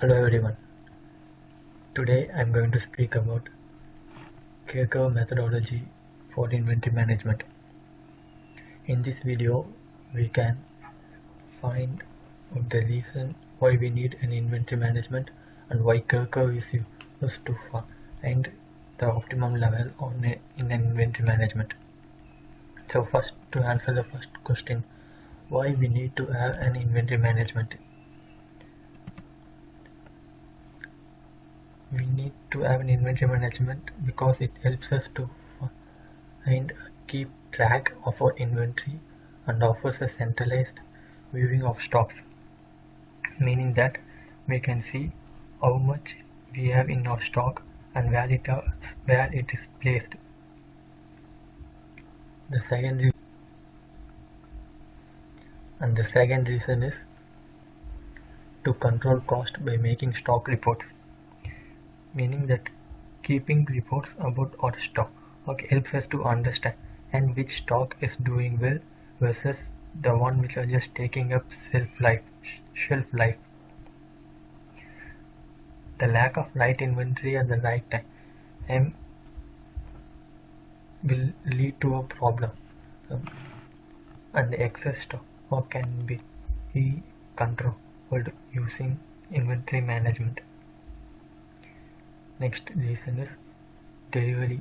Hello everyone. Today I'm going to speak about K-curve methodology for inventory management. In this video, we can find out the reason why we need an inventory management and why K-curve is used to find the optimum level in an inventory management. So first, to answer the first question, why we need to have an inventory management. We need to have an inventory management because it helps us to and keep track of our inventory and offers a centralized viewing of stocks, meaning that we can see how much we have in our stock and where it is placed. The second reason is to control cost by making stock reports, meaning that keeping reports about our stock helps us to understand and which stock is doing well versus the one which are just taking up shelf life. The lack of right inventory at the right time will lead to a problem, and the excess stock can be controlled using inventory management. Next reason is delivery,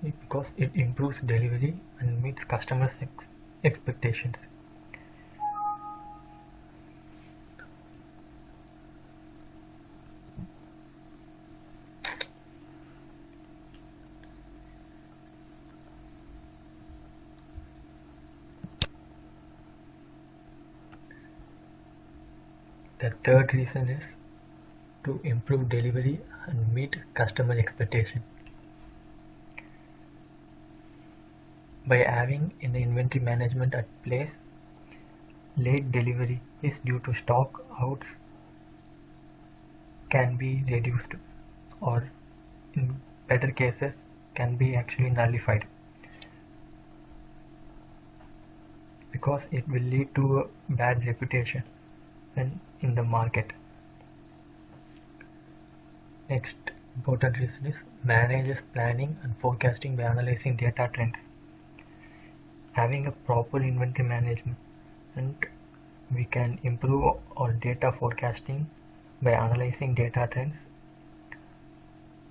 because it improves delivery and meets customers' expectations. The third reason is to improve delivery and meet customer expectation. By having an inventory management at place, late delivery is due to stock outs can be reduced, or in better cases can be actually nullified, because it will lead to a bad reputation in the market. Next important reason is manages planning and forecasting by analyzing data trends. Having a proper inventory management, we can improve our data forecasting by analyzing data trends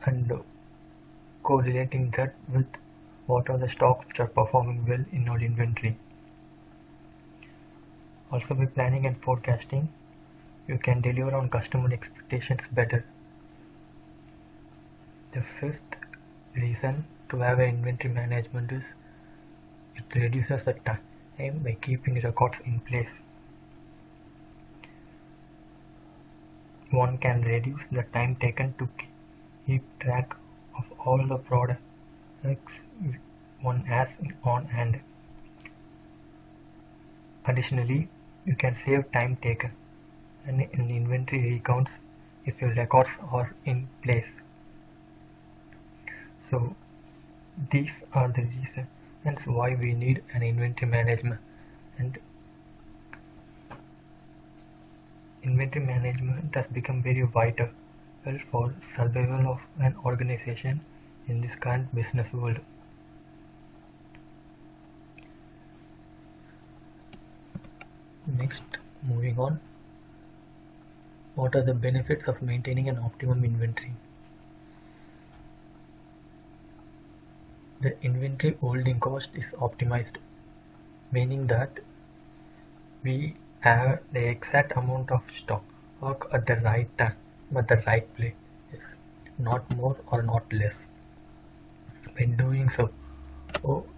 and correlating that with what are the stocks which are performing well in our inventory. Also, by planning and forecasting, you can deliver on customer expectations better. The fifth reason to have an inventory management is it reduces the time by keeping records in place. One can reduce the time taken to keep track of all the products one has on hand. Additionally, you can save time taken and in inventory recounts if your records are in place. So these are the reasons why we need an inventory management, and inventory management has become very vital for survival of an organization in this current business world. Next, moving on, what are the benefits of maintaining an optimum inventory? The inventory holding cost is optimized, meaning that we have the exact amount of stock at the right time, at the right place, not more or not less. By doing so,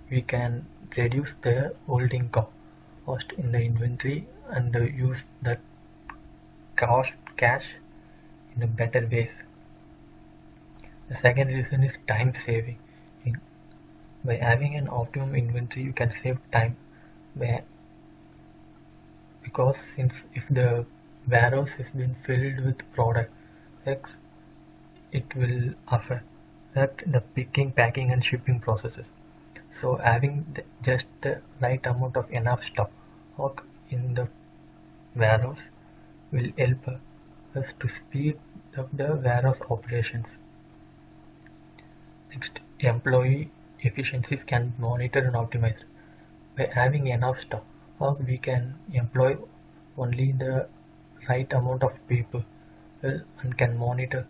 we can reduce the holding cost in the inventory and use that cash in a better ways. The second reason is time saving. By having an optimum inventory, you can save time, because if the warehouse has been filled with product X, it will affect the picking, packing and shipping processes. So having just the right amount of enough stock in the warehouse will help is to speed up the warehouse operations. Next, employee efficiencies can be monitored and optimized. By having enough staff, we can employ only the right amount of people and can monitor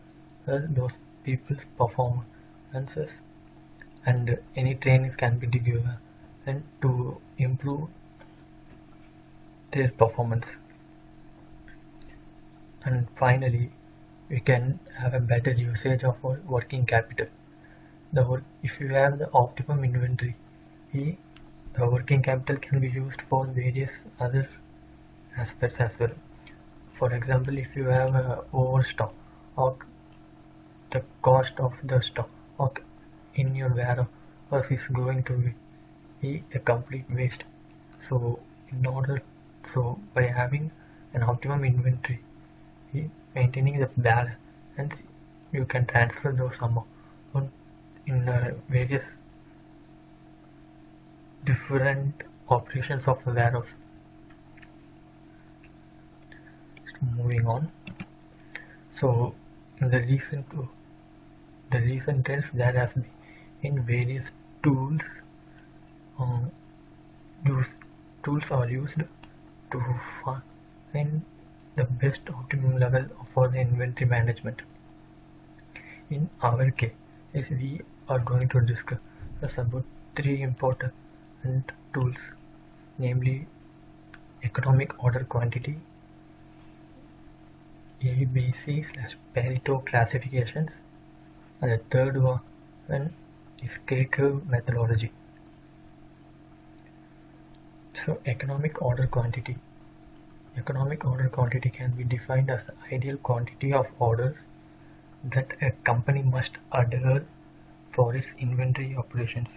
those people's performances, and any trainings can be given and to improve their performance. And finally, we can have a better usage of our working capital. If you have the optimum inventory, the working capital can be used for various other aspects as well. For example, if you have a overstock or the cost of the stock or in your warehouse is going to be a complete waste. So by having an optimum inventory, maintaining the balance, and you can transfer those amount in various different operations of the warehouse. Moving on, so in the recent trends, there has been in various tools um, use tools are used to find the best optimum level for the inventory management. In our case, we are going to discuss about three important tools, namely economic order quantity, ABC/Pareto classifications, and the third one is K-curve methodology. So economic order quantity. Economic order quantity can be defined as the ideal quantity of orders that a company must adhere for its inventory operations.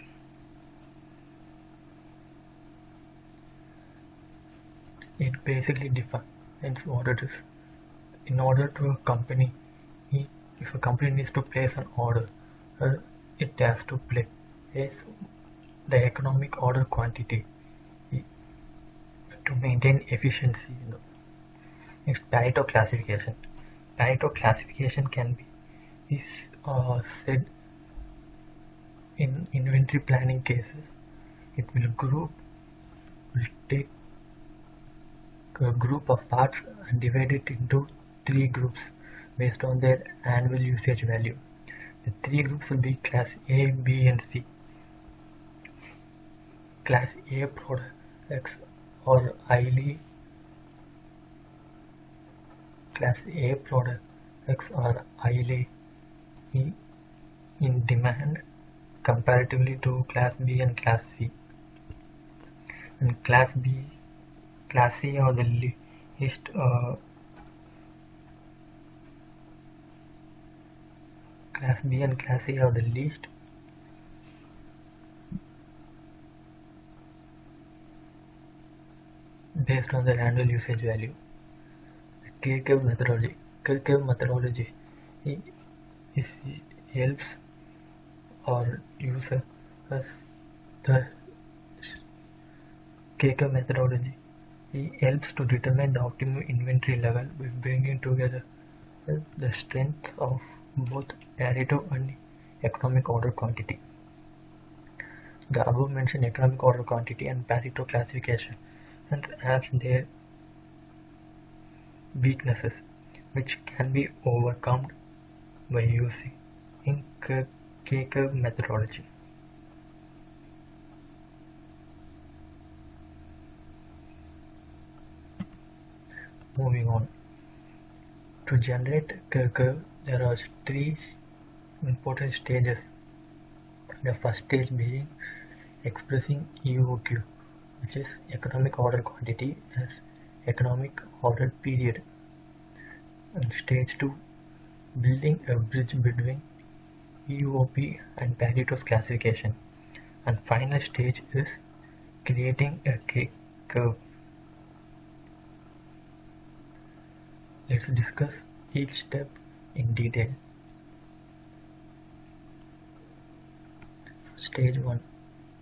It basically defines what it is. In order to a company, if a company needs to place an order, it has to place the economic order quantity to maintain efficiency. Next, Pareto classification. Pareto classification can be said in inventory planning cases. It will take a group of parts and divide it into three groups based on their annual usage value. The three groups will be class A, B, and C. Class A products are highly in demand comparatively to class B and class C. And class C are the least class B and class C are the least based on their annual usage value. K-curve methodology. K-curve methodology helps or uses the K-curve methodology. It helps to determine the optimum inventory level by bringing together the strength of both Pareto and economic order quantity. The above mentioned economic order quantity and Pareto classification has their weaknesses, which can be overcome by using K-curve methodology. Moving on, to generate K-curve, there are three important stages. The first stage being expressing EOQ, which is economic order quantity, as economic order period. And stage 2, building a bridge between EOP and Pareto's classification. And final stage is creating a K-curve. Let's discuss each step in detail. Stage 1,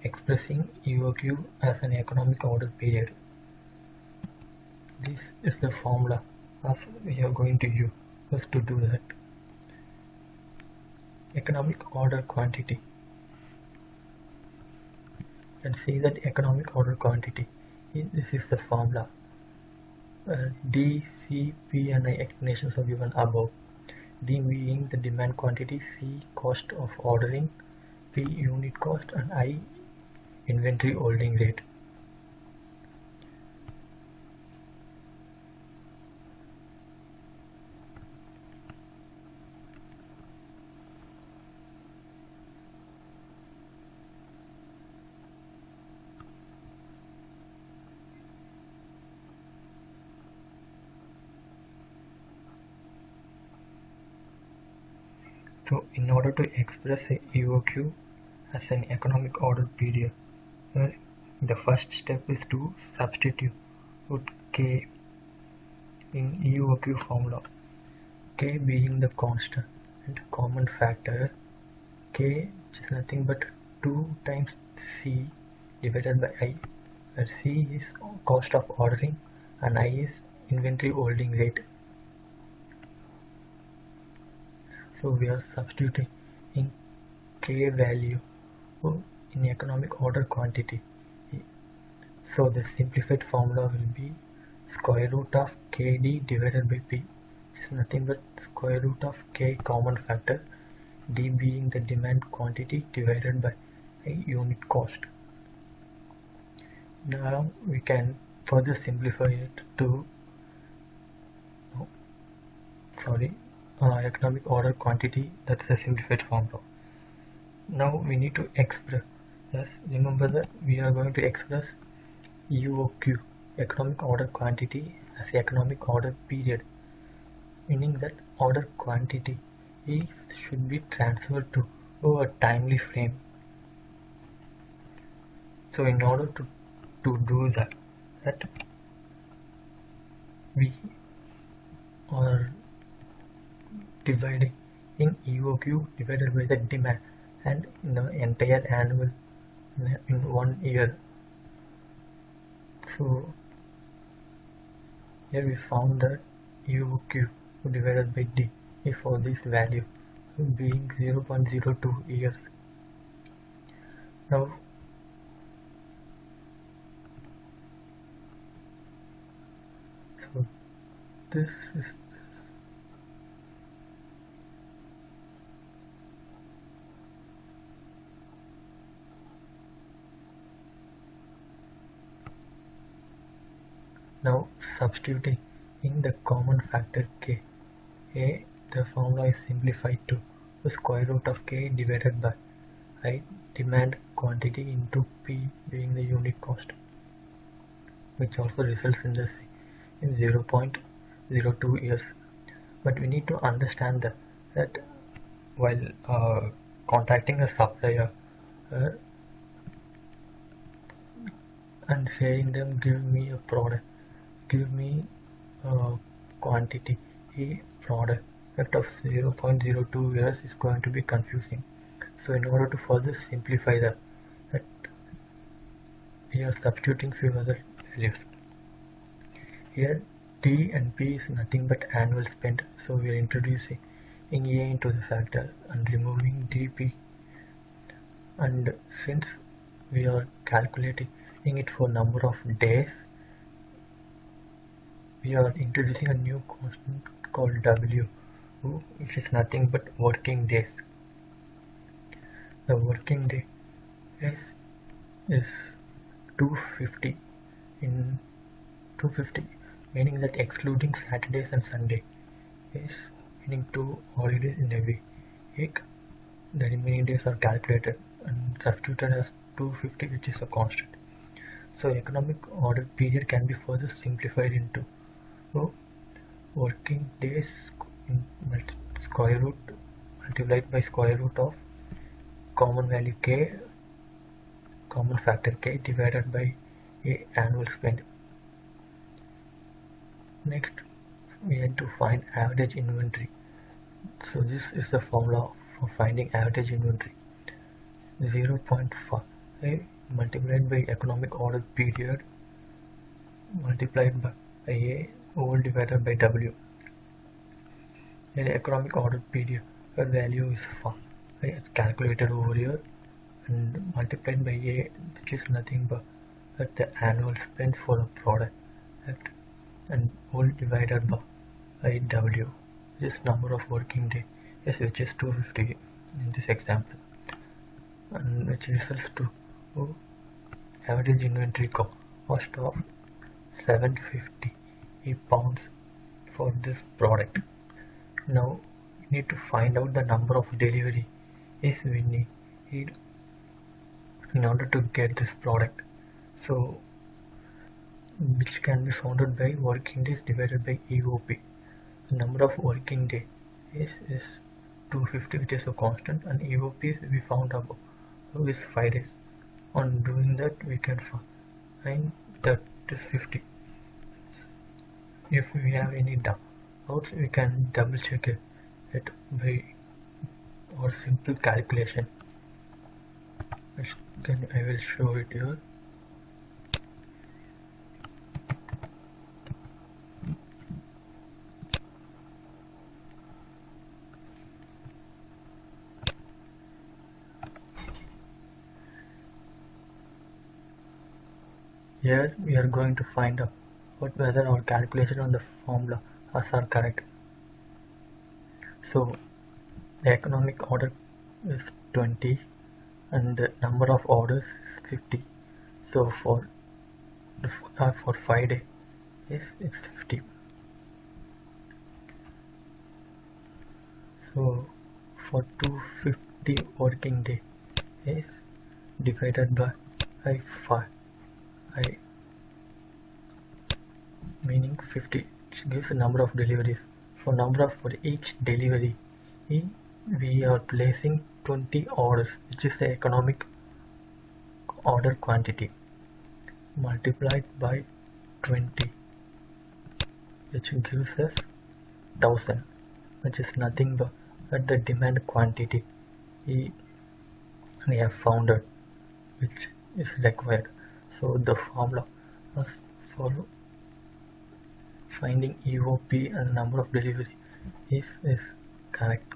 expressing EOQ as an economic order period. This is the formula as we are going to use to do that. Economic order quantity. And see that economic order quantity. This is the formula. D, C, P and I explanations are given above. D being the demand quantity, C cost of ordering, P unit cost and I inventory holding rate. So in order to express a EOQ as an economic order period, the first step is to substitute K in EOQ formula. K being the constant and common factor, K is nothing but 2 times C divided by I, where C is cost of ordering and I is inventory holding rate. So we are substituting in K value in economic order quantity. So the simplified formula will be square root of KD divided by P. It's nothing but square root of K common factor, D being the demand quantity divided by a unit cost. Now we can further simplify it to economic order quantity. That's the simplified formula. Now we need to express. Yes, remember that we are going to express EOQ, economic order quantity, as economic order period, meaning that order quantity should be transferred to a timely frame. So in order to do that we are dividing in EOQ divided by the demand and in the entire annual in 1 year. So here we found that EOQ divided by D for this value being 0.02 years. Now so this is now substituting in the common factor K. The formula is simplified to the square root of K divided by I demand quantity into P being the unit cost, which also results in the in 0.02 years. But we need to understand that while contacting a supplier and saying them give me a product, give me a quantity product of 0.02 years is going to be confusing. So in order to further simplify that we are substituting few other values. Here D and P is nothing but annual spend, so we are introducing A into the factor and removing DP, and since we are calculating it for number of days, we are introducing a new constant called W, which is nothing but working days. The working day is 250 in 250, meaning that excluding Saturdays and Sunday is meaning 2 holidays in a week. The remaining days are calculated and substituted as 250, which is a constant. So economic order period can be further simplified into working days in square root multiplied by square root of common value K, common factor K divided by a annual spend. Next we had to find average inventory. So this is the formula for finding average inventory. 0.5 multiplied by economic order period multiplied by a O divided by W. In economic order period, the value is far. It's calculated over here and multiplied by A, which is nothing but the annual spend for a product, right? And all divided by W, this number of working day, yes, which is 250 in this example, and which results to average inventory cost of 750 pounds for this product. Now we need to find out the number of delivery is we need in order to get this product. So which can be found out by working days divided by EOP. The number of working day is 250, which is a constant, and EOP is we found above, so is 5 days. On doing that we can find that is 50. If we have any doubts, we can double check it by or simple calculation. I will show it here. Here we are going to find out whether our calculation on the formula are correct. So the economic order is 20 and the number of orders is 50. So for 5 days it's 50. So for 250 working day is divided by 5, meaning 50, which gives the number of deliveries. For each delivery, we are placing 20 orders, which is the economic order quantity, multiplied by 20, which gives us 1000, which is nothing but the demand quantity we have found out, which is required. So the formula for finding EOP and number of delivery is correct.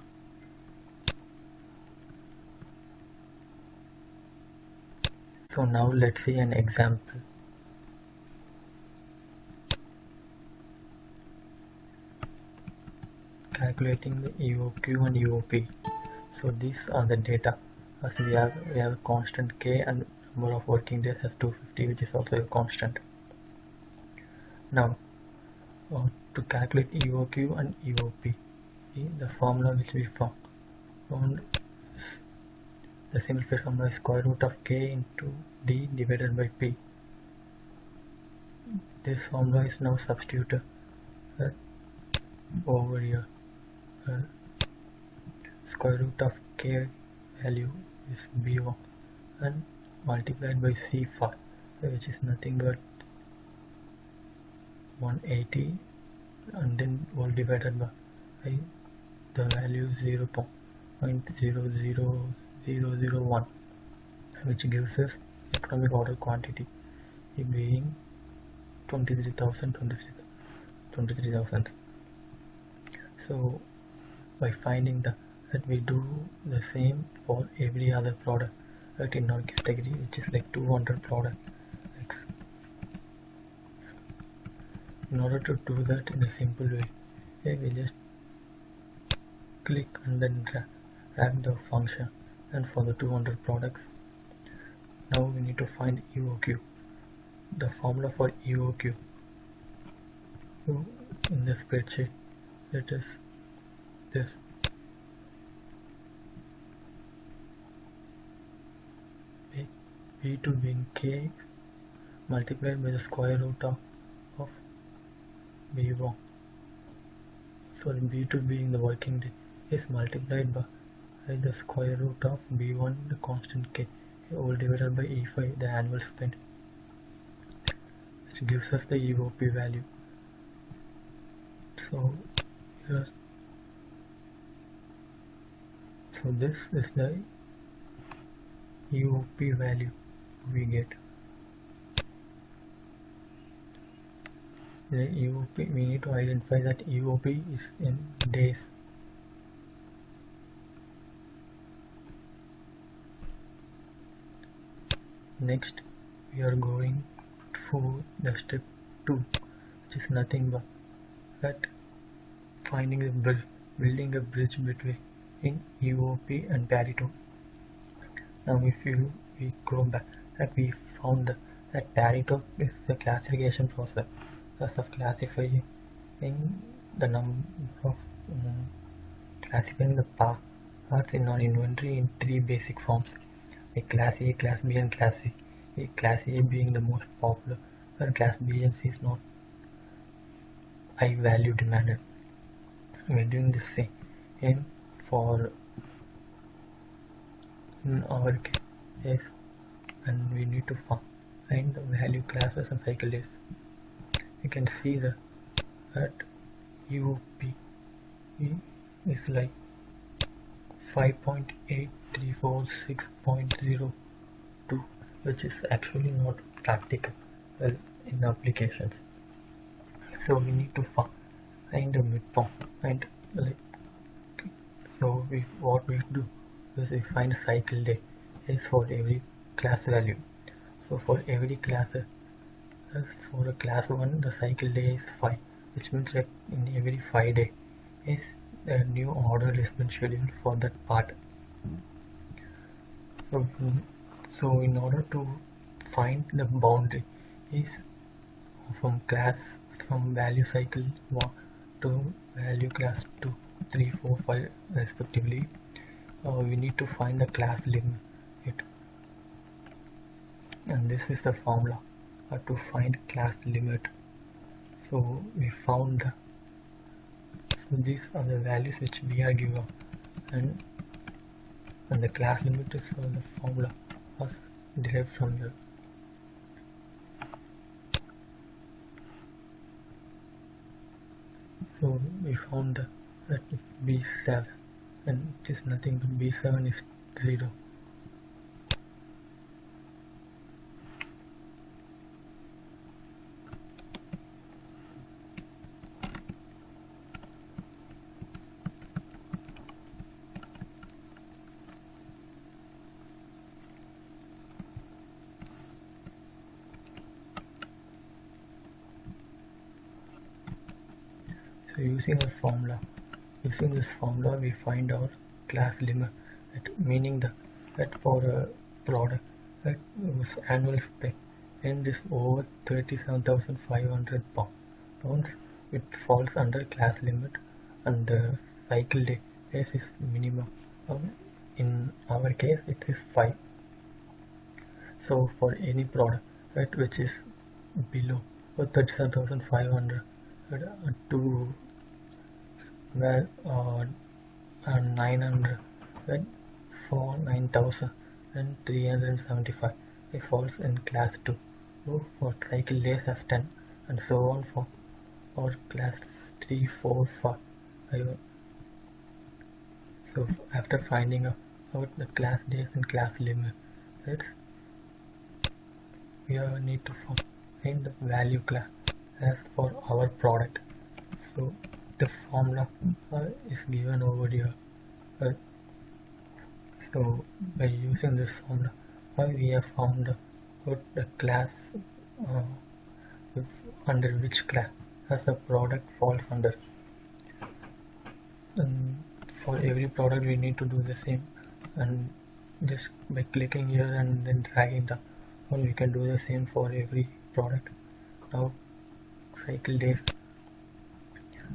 So now let's see an example. Calculating the EOQ and EOP. So these are the data. As we have a constant K and number of working days as 250, which is also a constant. Now to calculate EOQ and EOP, the formula which we found the simplified formula is square root of K into D divided by P. This formula is now substituted over here. Square root of K value is B1 and multiplied by C5, which is nothing but 180, and then all divided by the value 0.00001, which gives us economic order quantity being 23,000. So by finding that we do the same for every other product in our category, which is like 200 product. In order to do that in a simple way, we just click and then drag the function, and for the 200 products, now we need to find EOQ. The formula for EOQ in the spreadsheet, it is this. B2 being K multiplied by the square root of B1. So B2 being the working day is multiplied by the square root of B1, the constant K, all divided by E5, the annual spend, which gives us the EOP value. So here, so this is the EOP value we get. the EOP, we need to identify that EOP is in days. Next, we are going for the step 2, which is nothing but that finding a bridge, building a bridge between EOP and Pareto. Now, if we go back, that we found that Pareto is the classification process of classifying the number of classifying the parts in our inventory in 3 basic forms, like class A, class B, and class C. Class A being the most popular, and class B and C is not high value demanded. We're doing the same for in our case, and we need to find the value classes and cycle days. You can see that UP is like 5.8346.02, which is actually not practical in applications. So we need to find a midpoint, and what we do is we find a cycle day is for every class value. So for every class, for a class 1, the cycle day is 5, which means that in every 5 days is a new order is been scheduled for that part. So in order to find the boundary is from value cycle 1 to value class 2, 3, 4, 5 respectively, we need to find the class limit, and this is the formula to find class limit. So we found so these are the values which we are given, and the class limit is the formula was derived from here. So we found that B7, and it is nothing but B7 is 0. So using this formula we find our class limit, meaning that for a product that whose annual spec and is over 37,500 pounds, it falls under class limit, and the cycle days is minimum. In our case it is 5. So for any product which is below 37,500 to 900 for 9,375, it falls in class 2. So for cycle days as 10, and so on for class 3, 4, 5. So after finding out the class days and class limit, we need to find the value class as for our product. So the formula is given over here. So by using this formula, we have found the class under which class as a product falls under. And for every product we need to do the same, and just by clicking here and then dragging down, or we can do the same for every product. Now cycle days,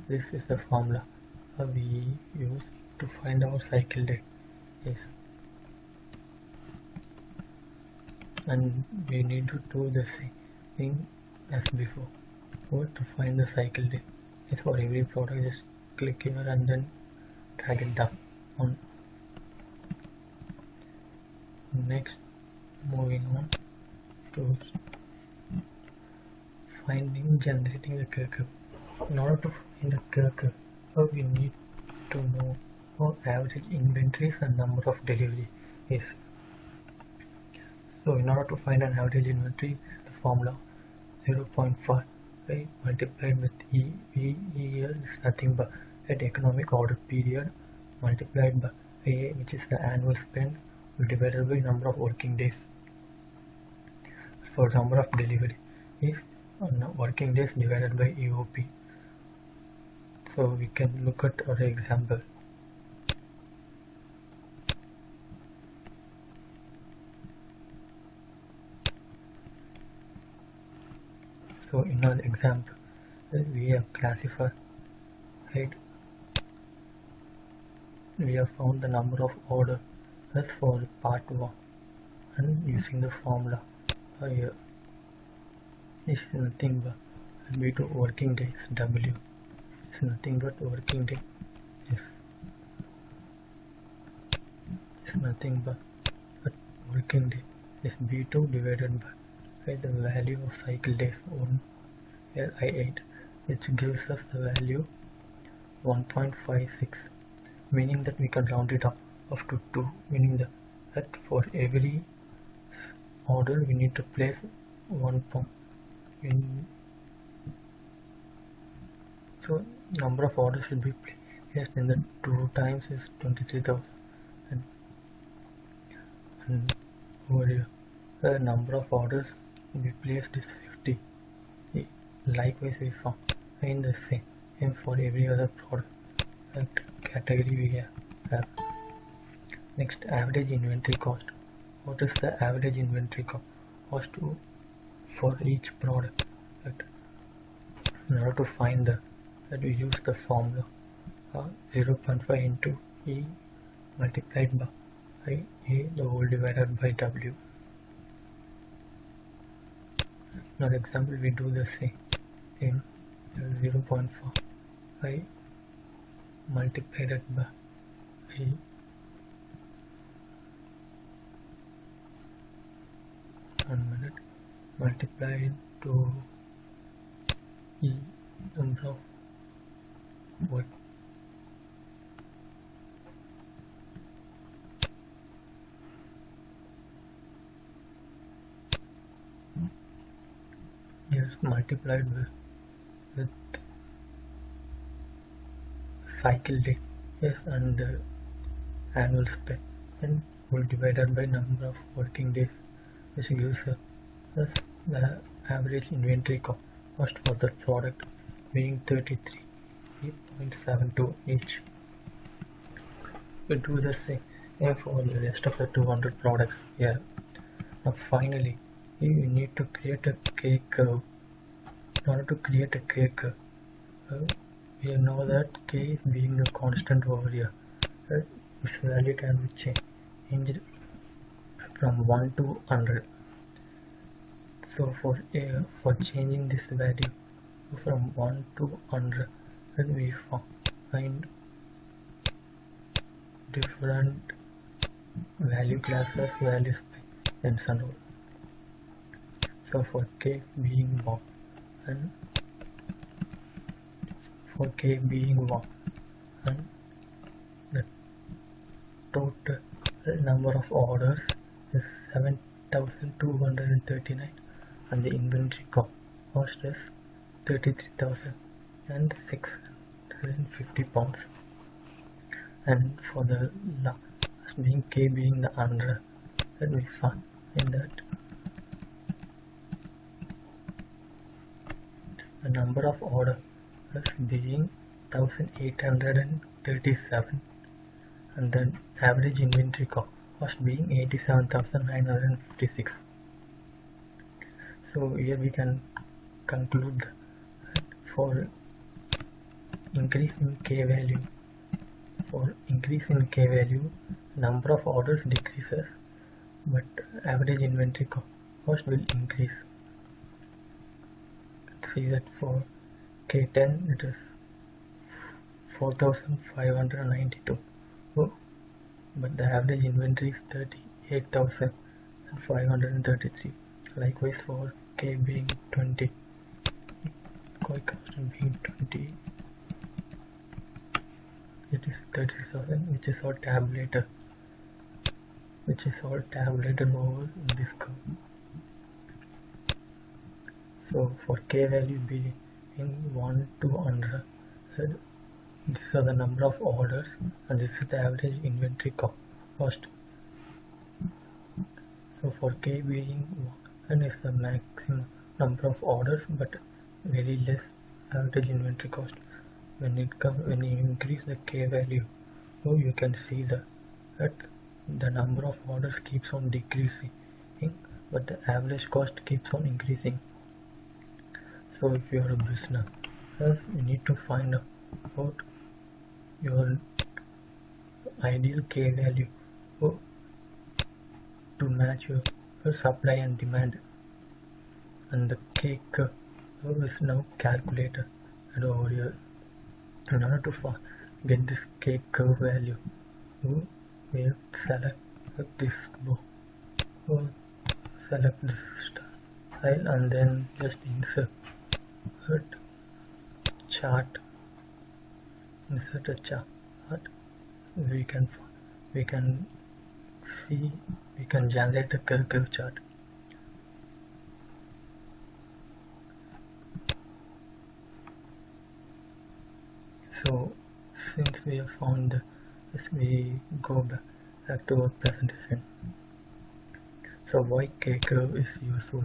this is the formula we use to find our cycle day is, and we need to do the same thing as before. So to find the cycle day is for every product, just click here and then drag it down on. Next, moving on to generating the curve. In order to find a curve, we need to know our average inventories and number of delivery is. So in order to find an average inventory, the formula 0.5 right, multiplied with E. E is nothing but at economic order period multiplied by A, which is the annual spend, divided by number of working days. For number of delivery is working days divided by EOP. So we can look at our example. So in our example, we have classified, right? We have found the number of orders for part 1 and using the formula here is nothing but B2 working days W is nothing but working day is nothing but working day is B2 divided by the value of cycle days on I8, which gives us the value 1.56, meaning that we can round it up to 2, meaning that for every order we need to place 1 pound. So number of orders should be placed in the 2 times is 23,000, and over here the number of orders we placed is 50. Likewise we found in the same for every other product category we have. Next, average inventory cost. What is the average inventory cost for each product? In order to find that we use the formula 0.5 into E multiplied by A the whole divided by W. Now example we do the same in 0.5 multiplied by A multiplied to E number of what is multiplied with cycle day, yes, and annual spend, and will divided by number of working days, which gives us the average inventory cost for the product being 33.72 each. We do the same for the rest of the 200 products here. Now finally, you need to create a K curve. In order to create a K curve, we know that K is being the constant over here. Its value can be changed from 1 to 100. So for changing this value from 1 to 100, we find different value classes, values, and so on. So for K being 1 and for K being 1 and the total number of orders is 7,239 and the inventory cost is 33,650 pounds. And for the last being K being the 100, let me find in that the number of orders being 1,837 and then average inventory cost being 87,956. So here we can conclude that for increase in K value, number of orders decreases, but average inventory cost will increase. Let's see that for K10 it is 4,592, but the average inventory is 38,533. Likewise for K being 20, cost being 20, it is 30,000, which is all tabulated over in this curve. So for k value being 1 to 100, these are the number of orders and this is the average inventory cost. So for k being 1 is the maximum number of orders but very less average inventory cost. When you increase the k value, so you can see that the number of orders keeps on decreasing, but the average cost keeps on increasing. So if you are a business, you need to find out your ideal k value to match your supply and demand, and the k curve is now calculated. And over here, in order to get this k curve value, we have to select this bow, select this style, and then just insert chart. Insert a chart. We can see, we can generate a curve chart. So since we have found this, we go back to our presentation. So why K curve is useful?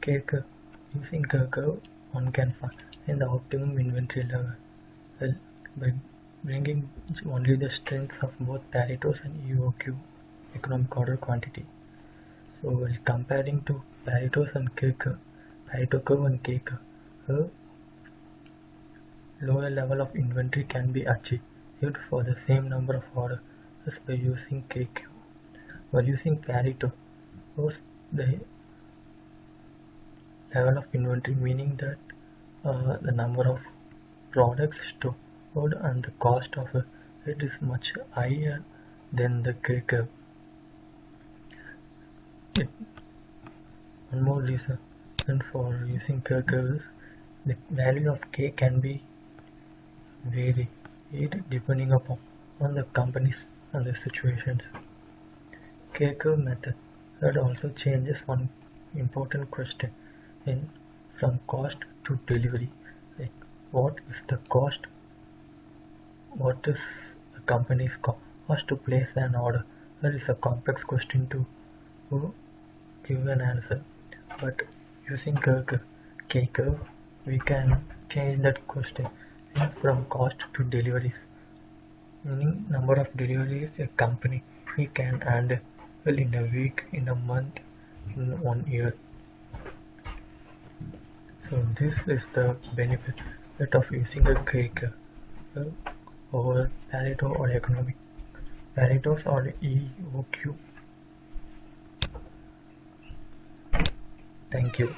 K curve, using K curve, one can find the optimum inventory level by bringing only the strengths of both Pareto's and EOQ, economic order quantity. So while comparing to Pareto's and K curve, Pareto curve and K curve, lower level of inventory can be achieved for the same number of orders by using KQ. While using Pareto, the level of inventory, meaning that the number of products stored and the cost of it is much higher than the K curve. One more reason for using K curve is the value of K can be varied depending upon the companies and the situations. K curve method also changes one important question from cost to delivery. Like, what is the cost? What is a company's cost to place an order? That is a complex question to give an answer. But using K curve, we can change that question from cost to deliveries, meaning number of deliveries a company can handle in a week, in a month, in 1 year. So this is the benefit of using a K curve over Pareto or economic Pareto's or EOQ. Thank you.